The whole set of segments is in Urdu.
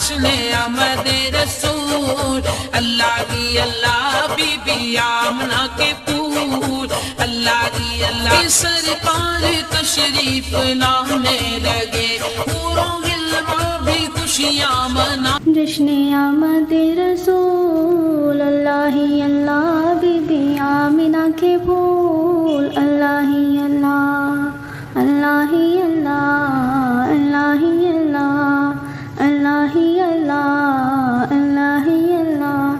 جشن آمد رسول، اللہ کی اللہ بی بی آمنہ کے پھول، اللہ کی اللہ کی سرکار تشریف لانے لگے، حور و غلمان بھی خوشیاں منا۔ جشن آمد رسول، اللہ ہی اللہ بی بی آمنہ کے پھول، اللہ ہی اللہ، اللہ ہی اللہ، اللہ ہی اللہ، اللہ ہی اللہ، اللہ ہی اللہ۔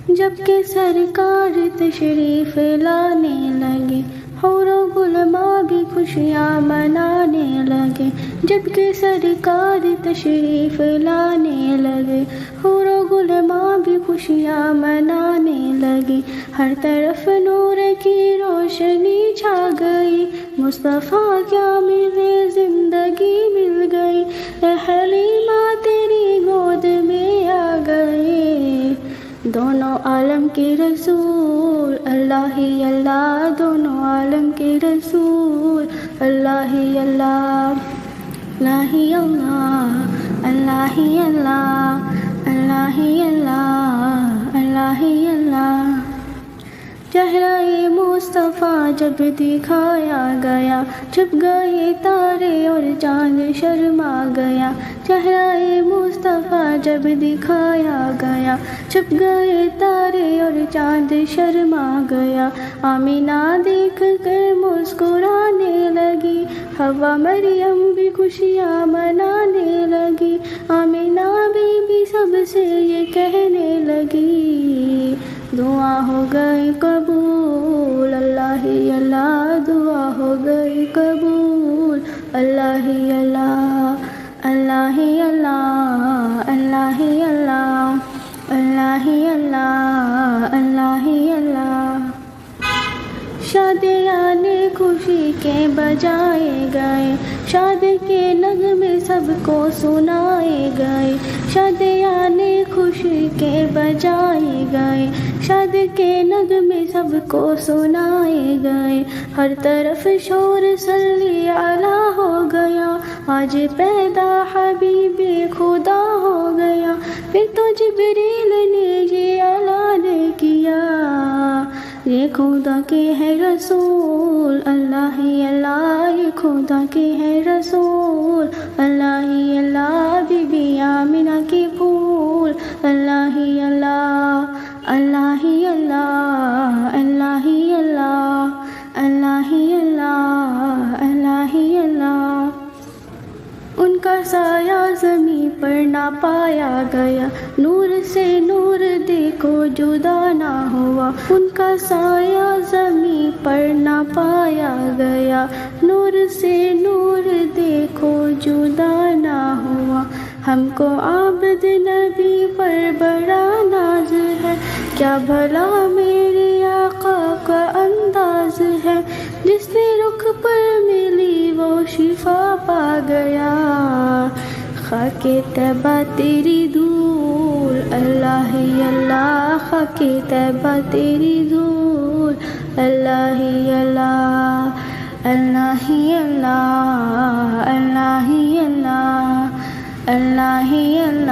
جب کہ سرکار تشریف لانے لگے، حور و غلمان بھی خوشیاں منانے لگے۔ جب کہ سرکار تشریف لانے لگے، حور و غلمان بھی خوشیاں منانے لگے۔ ہر طرف نور کی روشنی چھا گئی، مصطفیٰ کیا ملے زندگی مل گئی، اے حلیمہ تیری گود میں آ گئے دونوں عالم کے رسول، اللہ ہی اللہ، دونوں عالم کے رسول، اللہ ہی اللہ، اللہ ہی اللہ، اللہ ہی اللہ، اللہ ہی اللہ، اللہ ہی اللہ۔ چہرہ مصطفیٰ جب دکھایا گیا، چھپ گئے تارے اور چاند شرما گیا۔ چہرہ مصطفیٰ جب دکھایا گیا، چھپ گئے تارے اور چاند شرما گیا۔ آمینہ دیکھ کر مسکرانے لگی، حوا مریم بھی خوشیاں منانے لگی۔ آمینہ بی بی سب سے یہ کہنے لگی، دعا ہو گئی قبول، اللہ ہی اللہ، دعا ہو گئی قبول، اللہ ہی اللہ، اللہ ہی اللہ، اللہ ہی اللہ، اللہ ہی اللہ، اللہ ہی اللہ۔ شادیاں خوشی کے بجائے گئے، شاد کے نغمے سب کو سنائے گئے۔ شادیاں خوشی کے بجائے گئے، شاد کے نغمے سب کو سنائے گئے۔ ہر طرف شور صلی علی ہو گیا، آج پیدا حبیب خدا ہو گیا۔ پھر تو جبریل نے یہ اعلان کیا، یہ خدا کے ہے رسول، اللہ ہی اللہ، یہ خدا کے ہے رسول، اللہ ہی اللہ، بی بی آمنہ کے پھول، اللہ ہی اللہ، اللہ ہی اللہ، اللہ ہی اللہ، اللہ ہی اللہ، اللہ ہی اللہ۔ ان کا سایہ زمین پر نہ پایا گیا، نور سے نور دیکھو جدا نہ ہوا۔ ان کا سایہ زمین پر نہ پایا گیا، نور سے نور دیکھو جدا نہ ہوا۔ ہم کو عابد نبی پر بڑا ناز ہے، کیا بھلا میرے آقا کا انداز ہے، جس نے رخ پر ملی وہ شفا پا گیا۔ خاک طیبہ تیری دھول، اللہ ہی اللہ، خاک طیبہ تیری دھول، اللہ ہی اللہ، اللہ ہی اللہ، اللہ ہی اللہ، اللہ ہی اللہ۔